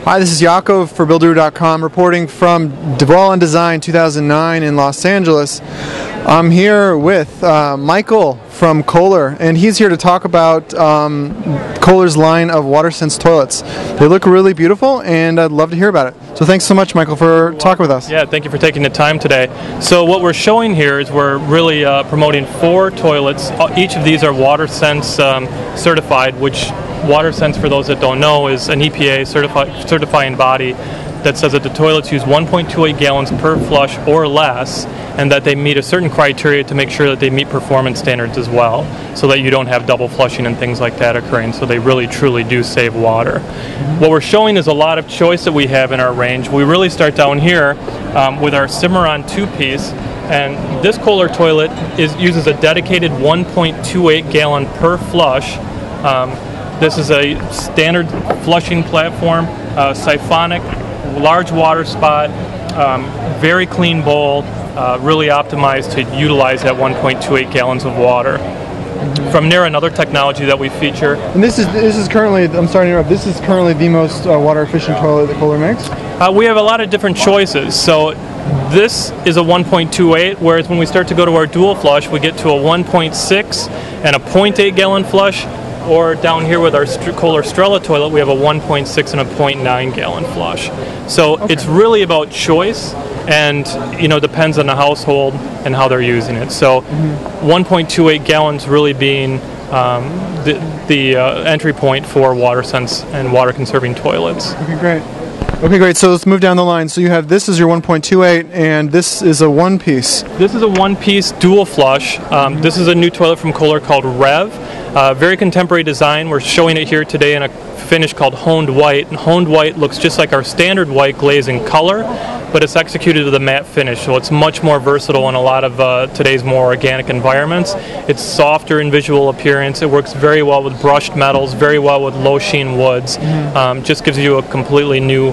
Hi, this is Yaakov for Builder.com reporting from Dwell on Design 2009 in Los Angeles. I'm here with Michael from Kohler, and he's here to talk about Kohler's line of WaterSense toilets. They look really beautiful, and I'd love to hear about it. So thanks so much, Michael, for talking with us. Yeah, thank you for taking the time today. So what we're showing here is we're really promoting 4 toilets. Each of these are WaterSense certified, which WaterSense, for those that don't know, is an EPA certifying body that says that the toilets use 1.28 gallons per flush or less, and that they meet a certain criteria to make sure that they meet performance standards as well, so that you don't have double flushing and things like that occurring, so they really truly do save water. What we're showing is a lot of choice that we have in our range. We really start down here with our Cimarron 2-piece, and this Kohler toilet uses a dedicated 1.28 gallon per flush. This is a standard flushing platform, siphonic, large water spot, very clean bowl, really optimized to utilize that 1.28 gallons of water. From there, another technology that we feature. And this is currently, I'm sorry to interrupt, this is currently the most water efficient toilet that Kohler makes? We have a lot of different choices. So this is a 1.28, whereas when we start to go to our dual flush, we get to a 1.6 and a 0.8 gallon flush. Or down here with our Kohler Strela toilet, we have a 1.6 and a 0.9 gallon flush. So It's really about choice, and depends on the household and how they're using it. So 1.28 gallons really being the entry point for WaterSense and water conserving toilets. Okay, great. So let's move down the line. So you have, this is your 1.28, and this is a 1-piece. This is a 1-piece dual flush. This is a new toilet from Kohler called Rev. Very contemporary design. We're showing it here today in a finish called honed white. And honed white looks just like our standard white glaze in color, but it's executed with a matte finish, so it's much more versatile in a lot of today's more organic environments. It's softer in visual appearance. It works very well with brushed metals, very well with low sheen woods. Just gives you a completely new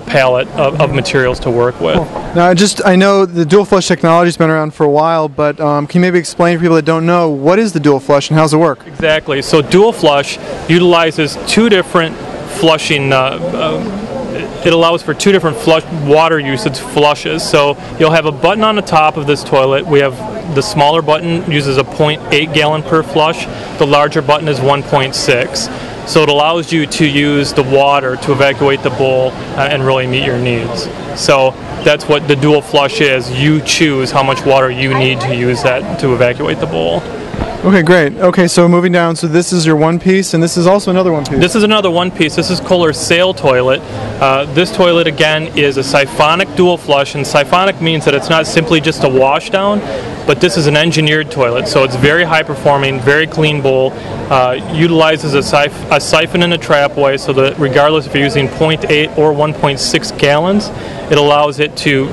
palette of materials to work with. Cool. Now, I know the dual flush technology's been around for a while, but can you maybe explain for people that don't know, what is the dual flush and how does it work? Exactly. So dual flush utilizes 2 different flushing. It allows for 2 different water usage flushes. So you'll have a button on the top of this toilet. We have the smaller button uses a 0.8 gallon per flush. The larger button is 1.6. So it allows you to use the water to evacuate the bowl and really meet your needs. So that's what the dual flush is. You choose how much water you need to use that to evacuate the bowl. Okay, great. Okay, so moving down, so this is your 1-piece, and this is also another 1-piece. This is another 1-piece. This is Kohler's Sail toilet. This toilet, again, is a siphonic dual flush, and siphonic means that it's not simply just a wash down, but this is an engineered toilet, so it's very high performing, very clean bowl, utilizes a siphon and a trapway, so that regardless if you're using 0.8 or 1.6 gallons, it allows it to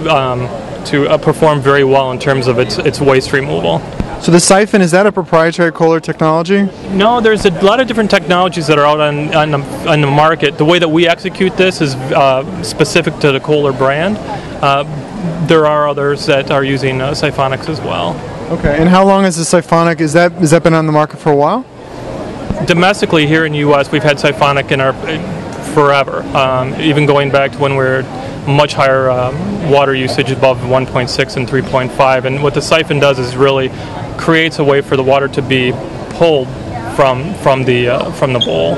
perform very well in terms of its waste removal. So the siphon, is that a proprietary Kohler technology? No, there's a lot of different technologies that are out on the market. The way that we execute this is specific to the Kohler brand. There are others that are using siphonics as well. Okay, and how long is the siphonic? Has that been on the market for a while? Domestically here in the U.S., we've had siphonic in our forever, even going back to when we were much higher water usage above 1.6 and 3.5. And what the siphon does is really creates a way for the water to be pulled from the bowl.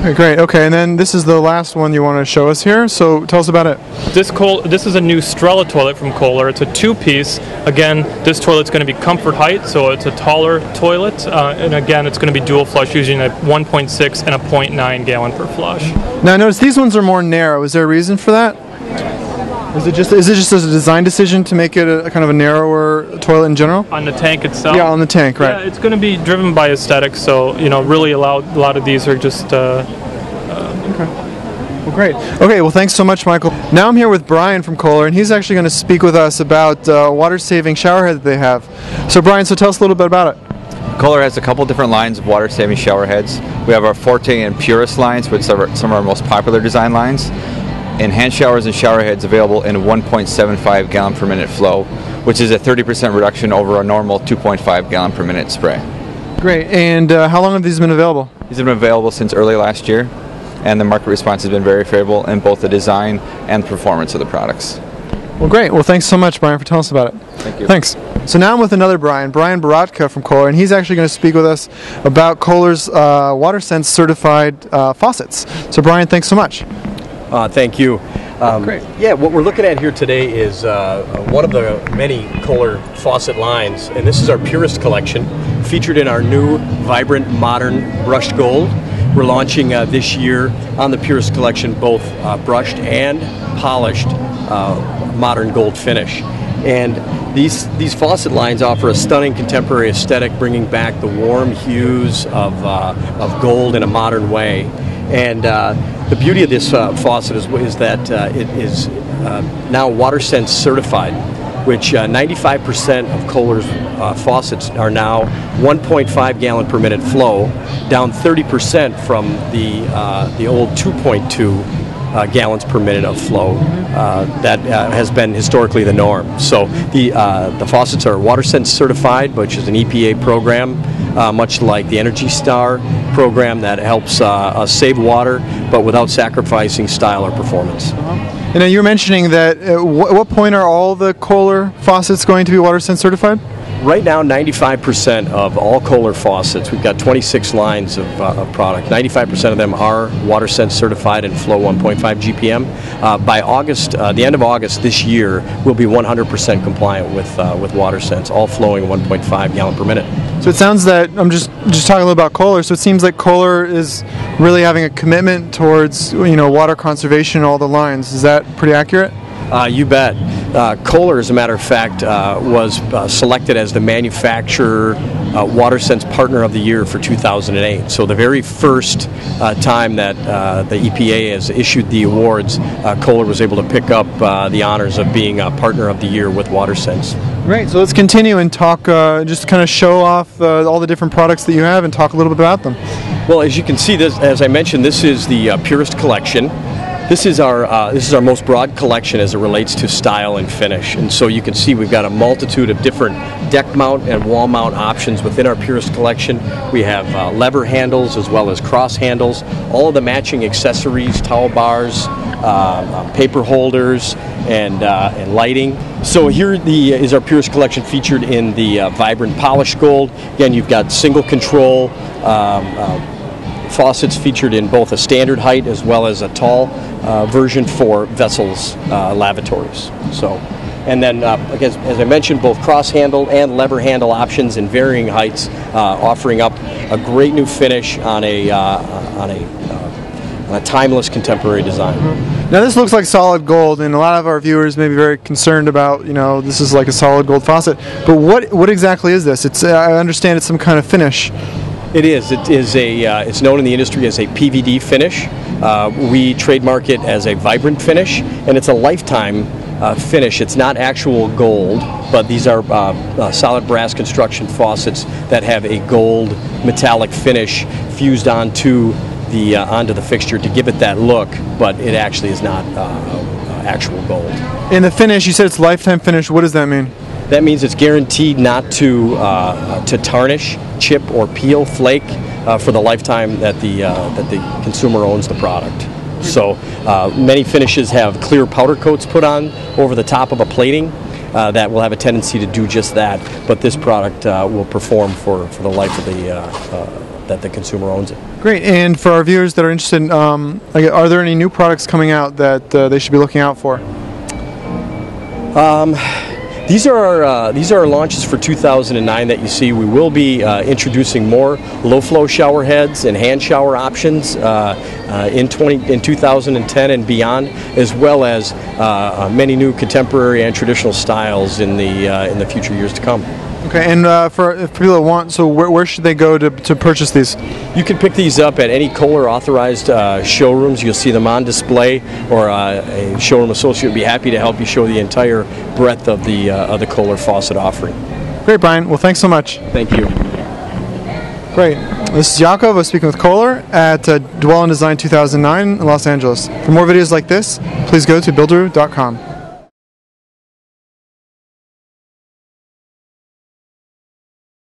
Okay, great. Okay, and then this is the last one you want to show us here. So tell us about it. This is a new Strela toilet from Kohler. It's a 2-piece. Again, this toilet's going to be comfort height, so it's a taller toilet. And again, it's going to be dual flush using a 1.6 and a 0.9 gallon per flush. Now, notice these ones are more narrow. Is there a reason for that? Is it just a design decision to make it a kind of a narrower toilet in general? On the tank itself? Yeah, on the tank, right. Yeah, it's going to be driven by aesthetics, so really a lot of these are just okay. Well, great. Okay, well, thanks so much, Michael. Now I'm here with Brian from Kohler, and he's actually going to speak with us about water-saving shower head that they have. So, Brian, tell us a little bit about it. Kohler has a couple different lines of water-saving shower heads. We have our Forte and Purist lines, which are some of our most popular design lines. And hand showers and shower heads available in a 1.75 gallon per minute flow, which is a 30% reduction over a normal 2.5 gallon per minute spray. Great. And how long have these been available? These have been available since early last year. and the market response has been very favorable in both the design and performance of the products. Well, great. Well, thanks so much, Brian, for telling us about it. Thank you. Thanks. So now I'm with another Brian Baratka from Kohler, and he's actually going to speak with us about Kohler's WaterSense certified faucets. So Brian, thanks so much. Thank you. Great. Yeah, what we're looking at here today is one of the many Kohler faucet lines, and this is our Purist collection, featured in our new vibrant modern brushed gold. We're launching this year on the Purist collection both brushed and polished modern gold finish. And these faucet lines offer a stunning contemporary aesthetic, bringing back the warm hues of gold in a modern way. And the beauty of this faucet is that it is now WaterSense certified, which 95% of Kohler's faucets are now 1.5 gallon per minute flow, down 30% from the old 2.2 gallons per minute of flow that has been historically the norm. So the faucets are WaterSense certified, which is an EPA program, much like the Energy Star program that helps us save water, but without sacrificing style or performance. And you were mentioning that at what point are all the Kohler faucets going to be WaterSense certified? Right now, 95% of all Kohler faucets, we've got 26 lines of product, 95% of them are WaterSense certified and flow 1.5 GPM. By August, the end of August this year, we'll be 100% compliant with WaterSense, all flowing 1.5 gallon per minute. So it sounds that, I'm just talking a little about Kohler, so it seems like Kohler is really having a commitment towards, water conservation in all the lines. Is that pretty accurate? You bet. Kohler, as a matter of fact, was selected as the manufacturer WaterSense Partner of the Year for 2008. So the very first time that the EPA has issued the awards, Kohler was able to pick up the honors of being a Partner of the Year with WaterSense. Great. So let's continue and talk, just kind of show off all the different products that you have and talk a little bit about them. Well, as you can see, this, as I mentioned, this is the Purist collection. This is our most broad collection as it relates to style and finish, and so you can see we've got a multitude of different deck mount and wall mount options within our Purist collection. We have lever handles as well as cross handles, all of the matching accessories, towel bars, paper holders, and lighting. So here is our Purist collection featured in the vibrant polished gold. Again, you've got single control faucets featured in both a standard height as well as a tall version for vessels lavatories. So, and then again, as I mentioned, both cross handle and lever handle options in varying heights, offering up a great new finish on a timeless contemporary design. Now this looks like solid gold, and a lot of our viewers may be very concerned about, this is like a solid gold faucet. But what exactly is this? I understand it's some kind of finish. It is. It is it's known in the industry as a PVD finish. We trademark it as a vibrant finish, and it's a lifetime finish. It's not actual gold, but these are solid brass construction faucets that have a gold metallic finish fused onto the fixture to give it that look, but it actually is not actual gold. In the finish, you said it's lifetime finish. What does that mean? That means it's guaranteed not to tarnish, chip, or peel, flake for the lifetime that the consumer owns the product. So many finishes have clear powder coats put on over the top of a plating that will have a tendency to do just that. But this product will perform for the life of that the consumer owns it. Great. And for our viewers that are interested, are there any new products coming out that they should be looking out for? These are our launches for 2009 that you see. We will be introducing more low-flow shower heads and hand shower options in 2010 and beyond, as well as many new contemporary and traditional styles in the future years to come. Okay, and for people that want, so where should they go to purchase these? You can pick these up at any Kohler authorized showrooms. You'll see them on display, or a showroom associate would be happy to help you show the entire breadth of the Kohler faucet offering. Great, Brian. Well, thanks so much. Thank you. Great. This is Yakov. I was speaking with Kohler at Dwell and Design 2009 in Los Angeles. For more videos like this, please go to builder.com.